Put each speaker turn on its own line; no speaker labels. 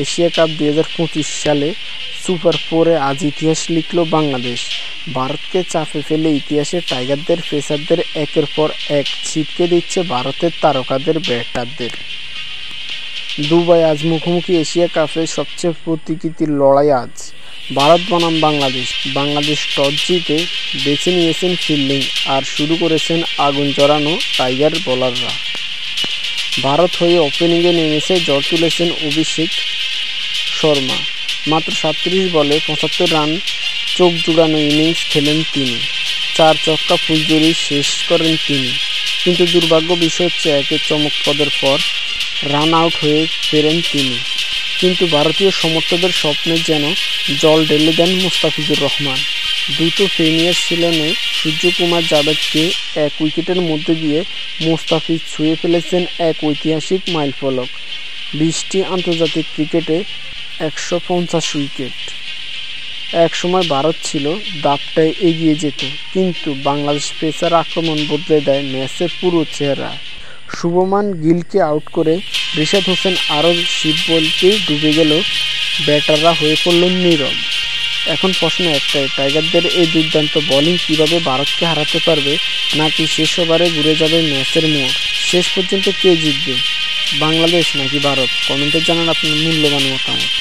Asia cup 2025 সালে super 4-এ আজ ইতিহাস লিখল বাংলাদেশ। ভারতকে চাপে ফেলে ইতিহাসে টাইগারদের পেসারদের একের পর এক ছিটকে দিচ্ছে ভারতের তারকাদের ব্যাটারদের। দুবাই আজ মুখোমুখি এশিয়া কাপের সবচেয়ে প্রতিকৃতির লড়াই আজ। ভারত বনাম বাংলাদেশ টস জিতে বেছে নিয়েছেন ফিল্ডিং আর শুরু করেছেন আগুন জড়ানো টাইগার বোলাররা। ভারত হয়ে ওপেনিংয়ে নেমেছে ঝড় তুলেছেন অভিষেক শর্মা। মাত্র 37 বলে 75 রান চোখ জুড়ানো ইনিংস খেলেন তিনি। 4 ছক্কা ফুলঝুরি শেষ করেন তিনি। কিন্তু দুর্ভাগ্য বিষয় হচ্ছে একে চমকপ্রদের পর রান আউট হয়ে ফেরেন তিনি। কিন্তু ভারতীয় সমর্থকদের স্বপ্নে যেন জল ঢেলে দেন মুস্তাফিজুর রহমান। দ্রুত প্রিমিয়ার সিলনে সূর্যকুমার যাদবকে 1 উইকেটের মধ্যে দিয়ে মুস্তাফিজ ছুঁয়ে ফেলেছেন এক ঐতিহাসিক মাইলফলক। 20টি আন্তর্জাতিক ক্রিকেটে 150 উইকেট। একসময় ভারত ছিল দাপটায় এগিয়ে যেত, কিন্তু বাংলাদেশ পেসার আক্রমণ বদলে দেয় ম্যাচের পুরো চেহারা। শুভমান গিলকে আউট করে রিশাদ হোসেন আরও 10 বলতেই ডুবে গেল ব্যাটাররা হয়ে পড়লেন নীরব। এখন প্রশ্ন একটাই, টাইগারদের এই দুর্দান্ত বোলিং কীভাবে ভারতকে হারাতে পারবে, নাকি শেষ ওভারে ঘুরে যাবে ম্যাচের মোড়? শেষ পর্যন্ত কে জিতবে, বাংলাদেশ নাকি ভারত? কমেন্টে জানান আপনার মূল্যবান মতামত।